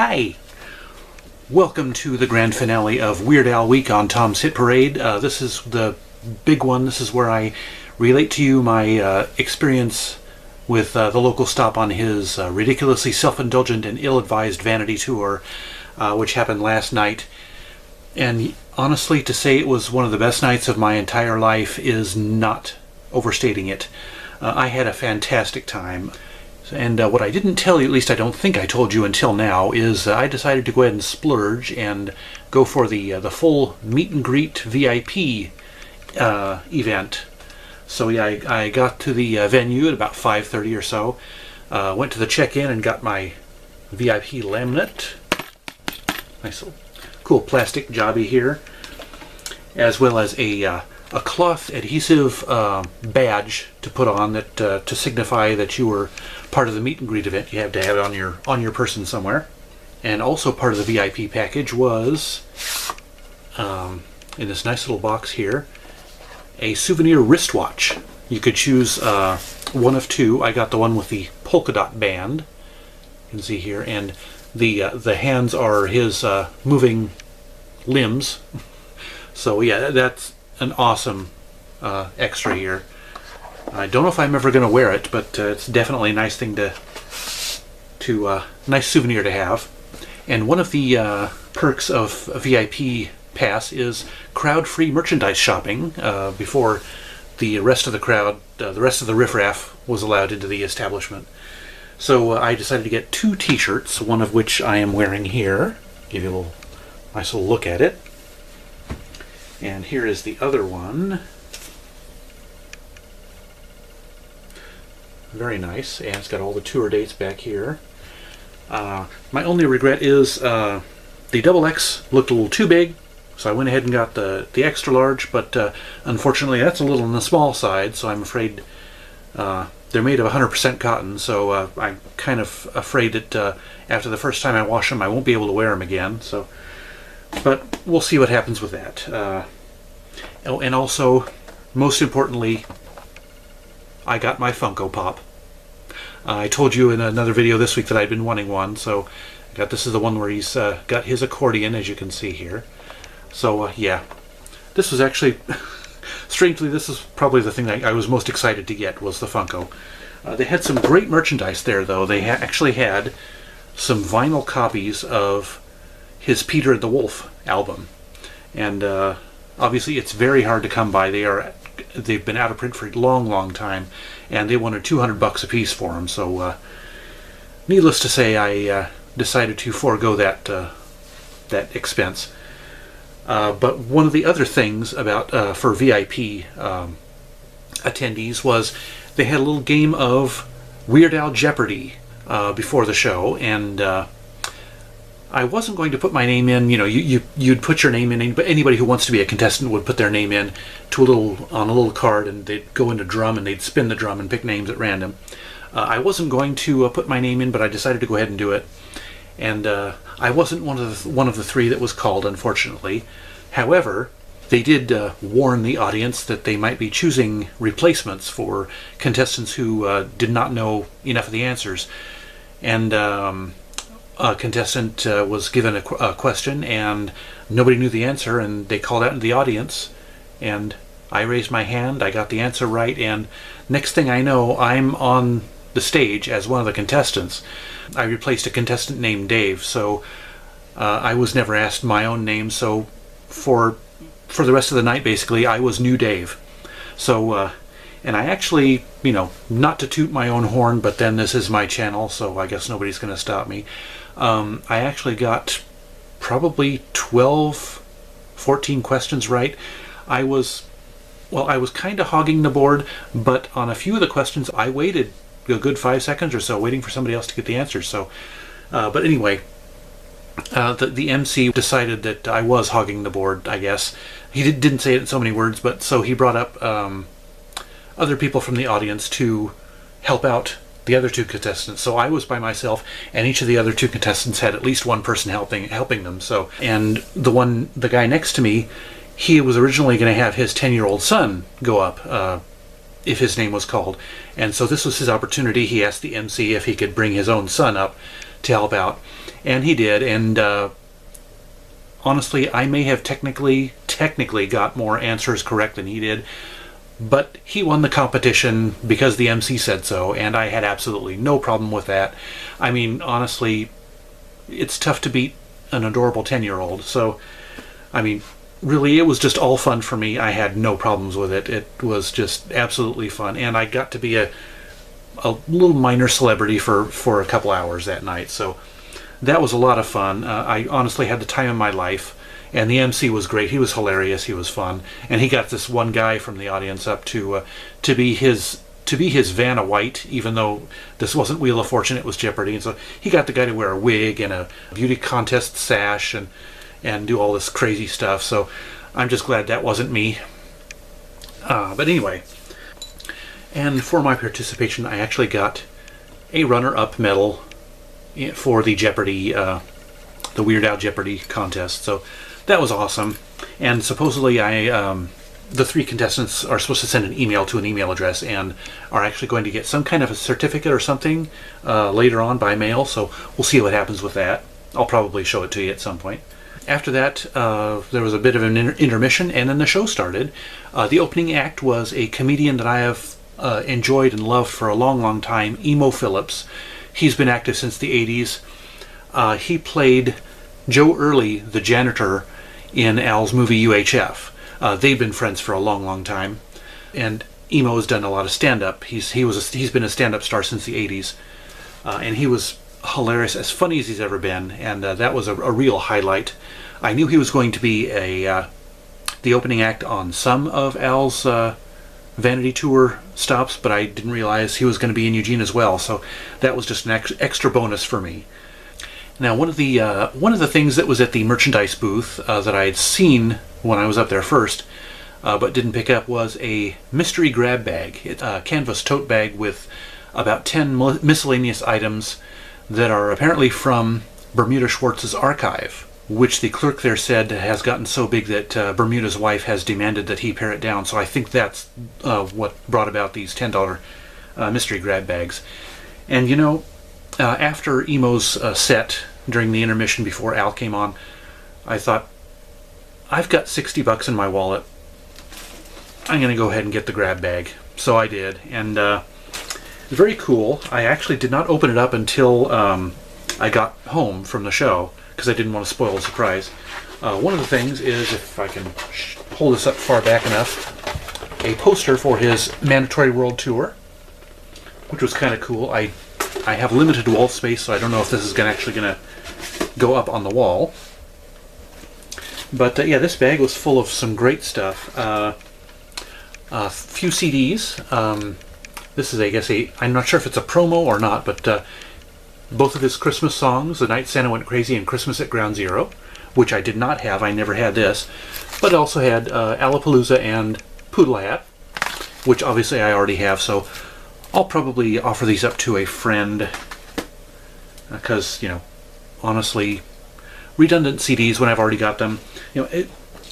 Hi! Welcome to the grand finale of Weird Al Week on Tom's Hit Parade. This is the big one. This is where I relate to you my experience with the local stop on his ridiculously self-indulgent and ill-advised Vanity Tour, which happened last night. And honestly, to say it was one of the best nights of my entire life is not overstating it. I had a fantastic time. And what I didn't tell you, at least I don't think I told you until now, is I decided to go ahead and splurge and go for the full meet and greet VIP event. So yeah, I got to the venue at about 5:30 or so, went to the check-in and got my VIP laminate. Nice little cool plastic jobby here, as well as a cloth adhesive badge to put on that to signify that you were part of the meet and greet event. You have to have it on your person somewhere. And also part of the VIP package was in this nice little box here, a souvenir wristwatch. You could choose one of two. I got the one with the polka dot band. You can see here, and the hands are his moving limbs. So yeah, that's an awesome extra here. I don't know if I'm ever going to wear it, but it's definitely a nice thing nice souvenir to have. And one of the perks of a VIP pass is crowd-free merchandise shopping before the rest of the crowd, the rest of the riffraff, was allowed into the establishment. So I decided to get two t-shirts, one of which I am wearing here. Give you a nice little look at it. And here is the other one. Very nice, and it's got all the tour dates back here. My only regret is the double X looked a little too big, so I went ahead and got the extra large, but unfortunately that's a little on the small side, so I'm afraid they're made of 100% cotton, so I'm kind of afraid that after the first time I wash them I won't be able to wear them again. So, but we'll see what happens with that. Oh, and also, most importantly, I got my Funko Pop. I told you in another video this week that I'd been wanting one, so this is the one where he's got his accordion, as you can see here. So yeah, this was actually, strangely, this is probably the thing that I was most excited to get, was the Funko. They had some great merchandise there, though. They actually had some vinyl copies of his Peter and the Wolf album, and obviously it's very hard to come by. They've been out of print for a long time, and they wanted $200 a piece for them. So, needless to say, I decided to forego that expense. But one of the other things about for VIP attendees was they had a little game of Weird Al Jeopardy before the show, and I wasn't going to put my name in. You know, you'd put your name in, but anybody who wants to be a contestant would put their name in to on a little card, and they'd go into drum and they'd spin the drum and pick names at random. I wasn't going to put my name in, but I decided to go ahead and do it. And I wasn't one of the three that was called, unfortunately. However, they did warn the audience that they might be choosing replacements for contestants who did not know enough of the answers. And a contestant was given a question and nobody knew the answer, and they called out into the audience, and I raised my hand, I got the answer right, and next thing I know, I'm on the stage as one of the contestants. I replaced a contestant named Dave, so I was never asked my own name, so for the rest of the night, basically, I was New Dave. So and I actually, you know, not to toot my own horn, but then this is my channel, so I guess nobody's going to stop me. I actually got probably 12, 14 questions right. I was kind of hogging the board, but on a few of the questions I waited a good 5 seconds or so waiting for somebody else to get the answers. So, but anyway, the MC decided that I was hogging the board, I guess. He didn't say it in so many words, but so he brought up other people from the audience to help out the other two contestants. So I was by myself, and each of the other two contestants had at least one person helping them. So, and the guy next to me, he was originally going to have his 10-year-old son go up if his name was called, and so this was his opportunity. He asked the MC if he could bring his own son up to help out, And he did, and honestly, I may have technically got more answers correct than he did, but he won the competition because the MC said so, and I had absolutely no problem with that. I mean, honestly, it's tough to beat an adorable 10-year-old, so, I mean, really, it was just all fun for me. I had no problems with it. It was just absolutely fun, and I got to be a little minor celebrity for a couple hours that night, so that was a lot of fun. I honestly had the time of my life. And the MC was great. He was hilarious. He was fun, and he got this one guy from the audience up to be his Vanna White, even though this wasn't Wheel of Fortune, it was Jeopardy. And so he got the guy to wear a wig and a beauty contest sash and do all this crazy stuff. So I'm just glad that wasn't me. But anyway, and for my participation, I actually got a runner-up medal for the Jeopardy, the Weird Al Jeopardy contest. So that was awesome. And supposedly the 3 contestants are supposed to send an email to an email address and are actually going to get some kind of a certificate or something later on by mail. So we'll see what happens with that. I'll probably show it to you at some point. After that, there was a bit of an intermission, and then the show started. The opening act was a comedian that I have enjoyed and loved for a long, long time, Emo Phillips. He's been active since the 80s. He played Joe Early, the janitor, in Al's movie UHF. They've been friends for a long, long time, and Emo has done a lot of stand-up. He's been a stand-up star since the 80s, and he was hilarious, as funny as he's ever been, and that was a real highlight. I knew he was going to be the opening act on some of Al's Vanity Tour stops, but I didn't realize he was going to be in Eugene as well, so that was just an extra bonus for me. Now, one of the things that was at the merchandise booth that I had seen when I was up there first, but didn't pick up, was a mystery grab bag. It's a canvas tote bag with about 10 miscellaneous items that are apparently from Bermuda Schwartz's archive, which the clerk there said has gotten so big that Bermuda's wife has demanded that he pare it down. So I think that's what brought about these $10 mystery grab bags. And you know, after Emo's set during the intermission before Al came on, I thought, I've got $60 in my wallet. I'm going to go ahead and get the grab bag. So I did, and it's very cool. I actually did not open it up until I got home from the show, because I didn't want to spoil the surprise. One of the things is, if I can hold this up far back enough, a poster for his Mandatory World Tour, which was kind of cool. I have limited wall space, so I don't know if this is actually going to go up on the wall. But yeah, this bag was full of some great stuff. A few CDs. This is, I guess, I'm not sure if it's a promo or not, but both of his Christmas songs, The Night Santa Went Crazy and Christmas at Ground Zero, which I did not have. I never had this. But it also had Alapalooza and Poodle Hat, which obviously I already have, so I'll probably offer these up to a friend, because, you know, honestly, redundant CDs when I've already got them, you know,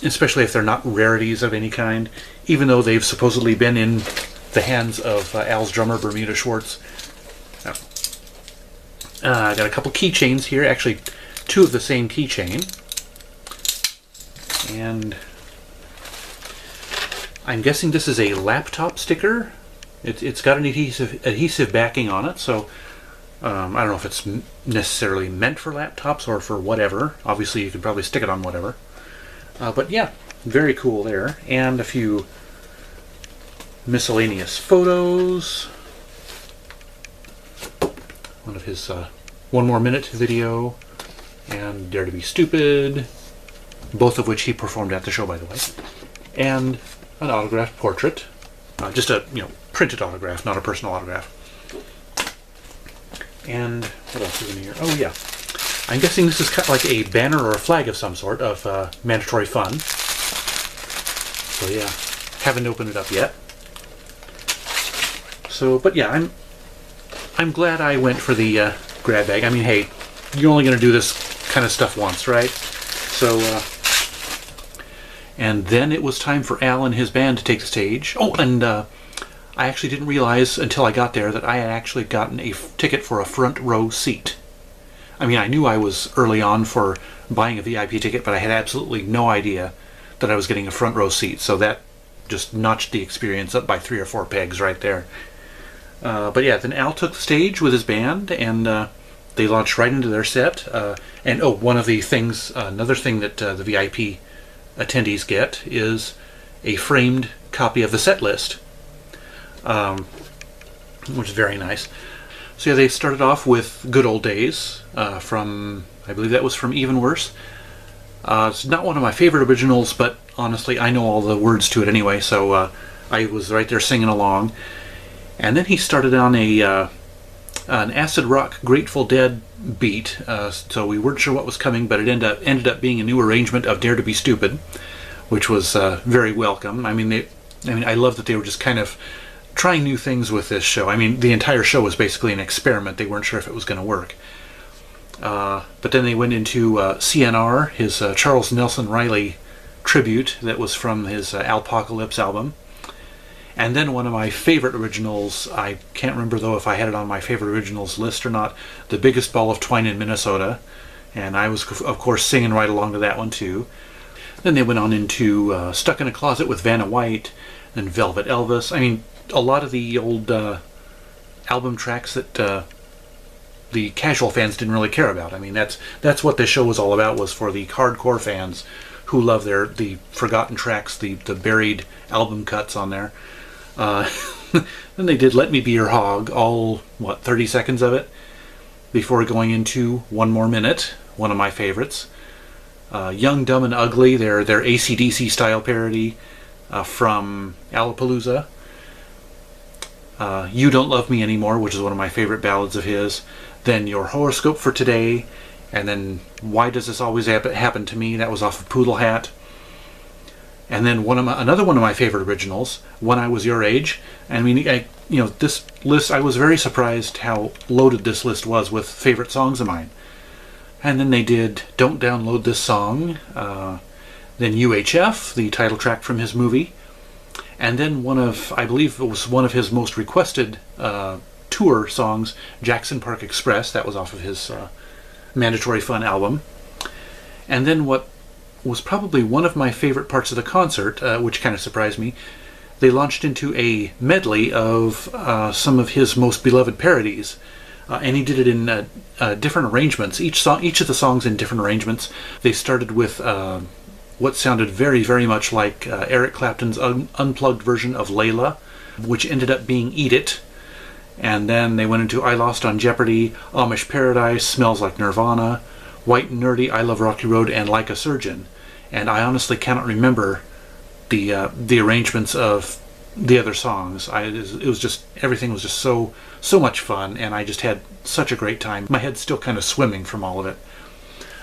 especially if they're not rarities of any kind, even though they've supposedly been in the hands of Al's drummer, Bermuda Schwartz. I got a couple keychains here, actually 2 of the same keychain, and I'm guessing this is a laptop sticker. It's got an adhesive backing on it, so I don't know if it's necessarily meant for laptops or for whatever. Obviously, you could probably stick it on whatever. But yeah, very cool there. And a few miscellaneous photos. One of his One More Minute video and Dare to Be Stupid, both of which he performed at the show, by the way. And an autographed portrait. Just a, you know, printed autograph, not a personal autograph. And what else is in here? Oh yeah, I'm guessing this is kind of like a banner or a flag of some sort of mandatory fun. So yeah, haven't opened it up yet. So, but yeah, I'm glad I went for the grab bag. I mean, hey, you're only going to do this kind of stuff once, right? So, and then it was time for Al and his band to take the stage. Oh, and I actually didn't realize until I got there that I had actually gotten a ticket for a front row seat. I mean, I knew I was early on for buying a VIP ticket, but I had absolutely no idea that I was getting a front row seat. So that just notched the experience up by 3 or 4 pegs right there. But yeah, then Al took the stage with his band, and they launched right into their set. And oh, one of the things, another thing that the VIP attendees get is a framed copy of the set list, which is very nice. So yeah, they started off with Good Old Days from, I believe that was from Even Worse. It's not one of my favorite originals, but honestly, I know all the words to it anyway, so I was right there singing along. And then he started on an acid rock Grateful Dead beat, so we weren't sure what was coming, but it ended up being a new arrangement of Dare to Be Stupid, which was very welcome. I mean, I love that they were just kind of trying new things with this show. I mean, the entire show was basically an experiment. They weren't sure if it was going to work. But then they went into CNR, his Charles Nelson Riley tribute that was from his Alpocalypse album. And then one of my favorite originals, I can't remember though if I had it on my favorite originals list or not, The Biggest Ball of Twine in Minnesota. And I was, of course, singing right along to that one too. Then they went on into Stuck in a Closet with Vanna White, and Velvet Elvis. I mean, a lot of the old album tracks that the casual fans didn't really care about. I mean, that's what this show was all about, was for the hardcore fans who love the forgotten tracks, the buried album cuts on there. Then they did Let Me Be Your Hog, all, 30 seconds of it, before going into One More Minute, one of my favorites. Young, Dumb, and Ugly, their AC/DC style parody from Alapalooza. You Don't Love Me Anymore, which is one of my favorite ballads of his. Then Your Horoscope for Today, and then Why Does This Always Happen to Me? That was off of Poodle Hat. And then another one of my favorite originals, When I Was Your Age. I mean, this list, I was very surprised how loaded this list was with favorite songs of mine. And then they did Don't Download This Song, then UHF, the title track from his movie, and then I believe it was one of his most requested tour songs, Jackson Park Express. That was off of his Mandatory Fun album. And then what was probably one of my favorite parts of the concert, which kind of surprised me, they launched into a medley of some of his most beloved parodies. And he did it in different arrangements. Each of the songs in different arrangements. They started with what sounded very, very much like Eric Clapton's unplugged version of Layla, which ended up being Eat It. And then they went into I Lost on Jeopardy, Amish Paradise, Smells Like Nirvana, White and Nerdy, I Love Rocky Road, and Like a Surgeon. And I honestly cannot remember the arrangements of the other songs. It was just, everything was just so much fun, and I just had such a great time. My head's still kind of swimming from all of it.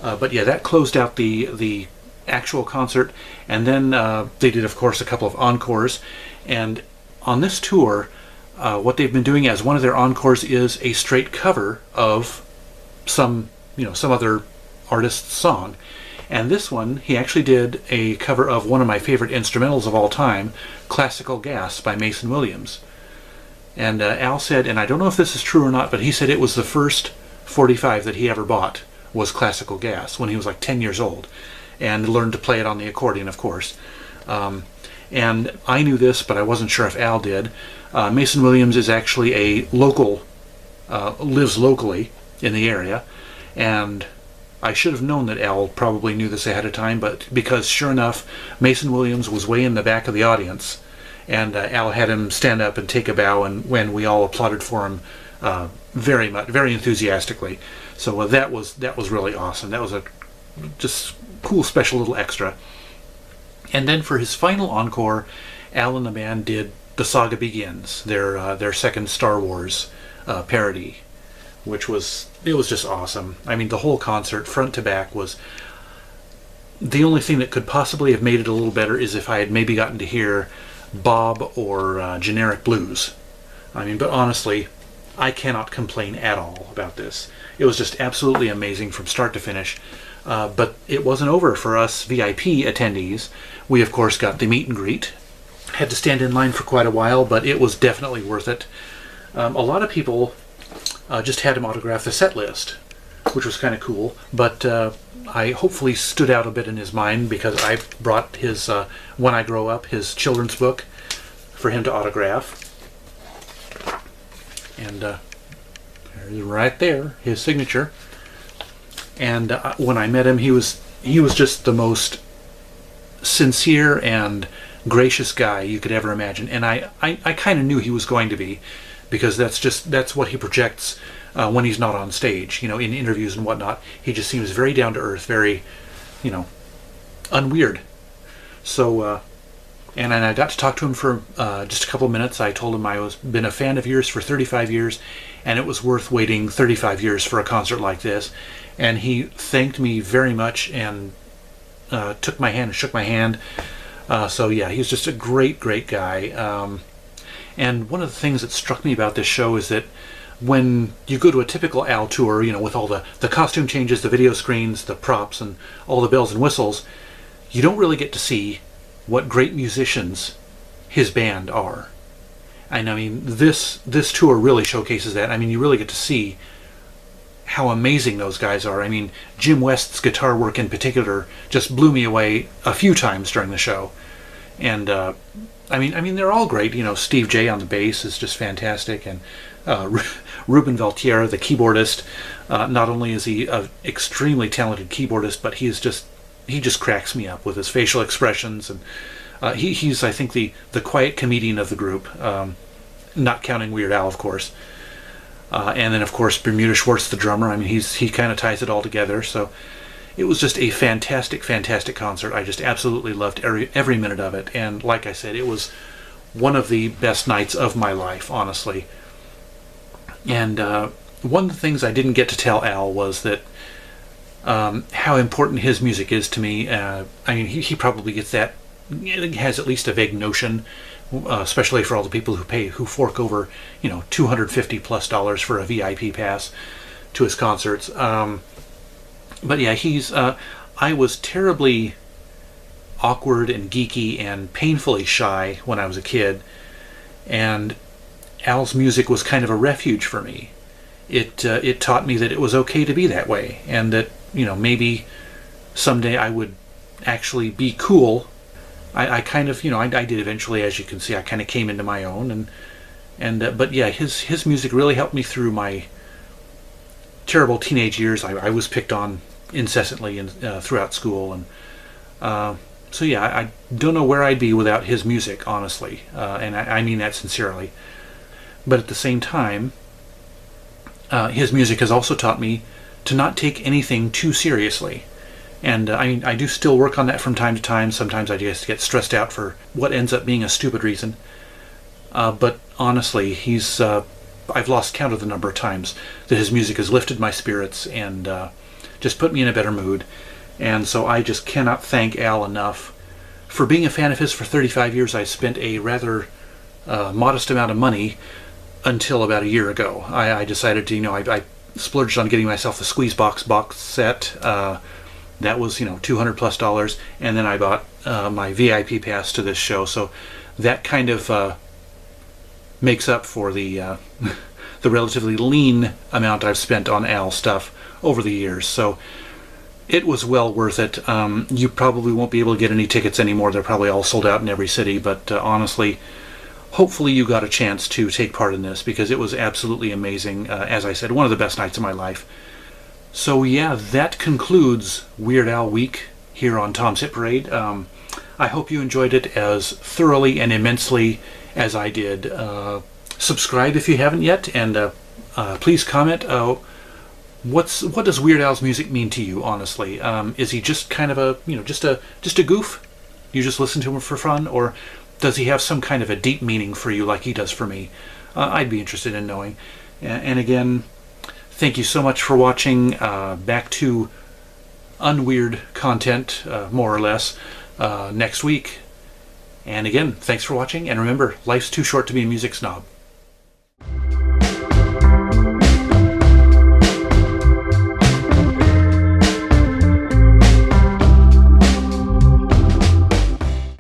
But yeah, that closed out the actual concert, and then they did, of course, a couple of encores. And on this tour, what they've been doing as one of their encores is a straight cover of some other artist's song. And this one, he actually did a cover of one of my favorite instrumentals of all time, Classical Gas by Mason Williams. And Al said, and I don't know if this is true or not, but he said it was the first 45 that he ever bought was Classical Gas when he was like 10 years old, and learned to play it on the accordion, of course. And I knew this, but I wasn't sure if Al did. Mason Williams is actually a local, lives locally in the area, and I should have known that Al probably knew this ahead of time, but because sure enough, Mason Williams was way in the back of the audience, and Al had him stand up and take a bow, and when we all applauded for him very enthusiastically. So that was really awesome. That was a just cool special little extra. And then for his final encore, Al and the band did The Saga Begins, their second Star Wars parody, which was just awesome. I mean, the whole concert, front to back, was... The only thing that could possibly have made it a little better is if I had maybe gotten to hear Bob or Generic Blues. I mean, but honestly, I cannot complain at all about this. It was just absolutely amazing from start to finish. But it wasn't over for us VIP attendees. We, of course, got the meet and greet. Had to stand in line for quite a while, but it was definitely worth it. A lot of people just had him autograph the set list. which was kind of cool. But I hopefully stood out a bit in his mind because I brought his When I Grow Up, his children's book, for him to autograph. And there's right there his signature. And when I met him, he was just the most sincere and gracious guy you could ever imagine. And I kind of knew he was going to be, because that's what he projects when he's not on stage, in interviews and whatnot. He just seems very down to earth, very, unweird. So, and I got to talk to him for just a couple of minutes. I told him I was been a fan of yours for 35 years, and it was worth waiting 35 years for a concert like this. And he thanked me very much and took my hand and shook my hand. So yeah, he's just a great guy. And one of the things that struck me about this show is that when you go to a typical Al tour, with all the costume changes, the video screens, the props, and all the bells and whistles, you don't really get to see what great musicians his band are. And I mean, this tour really showcases that. I mean, you really get to see how amazing those guys are. I mean, Jim West's guitar work in particular just blew me away a few times during the show. And I mean they're all great. Steve J on the bass is just fantastic, and Ruben Valtier, the keyboardist, not only is he an extremely talented keyboardist, but he just cracks me up with his facial expressions, and he's, I think, the quiet comedian of the group, not counting Weird Al, of course. And then, of course, Bermuda Schwartz, the drummer. I mean, he kind of ties it all together. So it was just a fantastic concert. I just absolutely loved every minute of it. And like I said, it was one of the best nights of my life, honestly. And one of the things I didn't get to tell Al was that how important his music is to me. I mean, he probably gets that. He has at least a vague notion, especially for all the people who fork over, $250+ for a VIP pass to his concerts. But yeah, I was terribly awkward and geeky and painfully shy when I was a kid, and Al's music was kind of a refuge for me. It taught me that it was okay to be that way, and that maybe someday I would actually be cool. I kind of I did eventually, as you can see. I kind of came into my own, but yeah, his music really helped me through my terrible teenage years. I was picked on incessantly and throughout school, and so yeah, I don't know where I'd be without his music, honestly, and I mean that sincerely. But at the same time, his music has also taught me to not take anything too seriously. And I mean, I do still work on that from time to time. Sometimes I just get stressed out for what ends up being a stupid reason. But honestly, I've lost count of the number of times that his music has lifted my spirits and just put me in a better mood. And so I just cannot thank Al enough for being a fan of his for 35 years. I spent a rather modest amount of money until about a year ago. I decided to, I splurged on getting myself the Squeeze box set. That was, $200+, and then I bought my VIP pass to this show. So that kind of makes up for the the relatively lean amount I've spent on Al stuff over the years. So it was well worth it. You probably won't be able to get any tickets anymore. They're probably all sold out in every city. But honestly, hopefully you got a chance to take part in this, because it was absolutely amazing. As I said, one of the best nights of my life. So yeah, that concludes Weird Al Week here on Tom's Hit Parade. I hope you enjoyed it as thoroughly and immensely as I did. Subscribe if you haven't yet, and please comment. What does Weird Al's music mean to you? Honestly, is he just kind of a just a goof? You just listen to him for fun, or does he have some kind of a deep meaning for you, like he does for me? I'd be interested in knowing. And again, thank you so much for watching. Back to unweird content, more or less, next week. And again, thanks for watching, and remember, life's too short to be a music snob.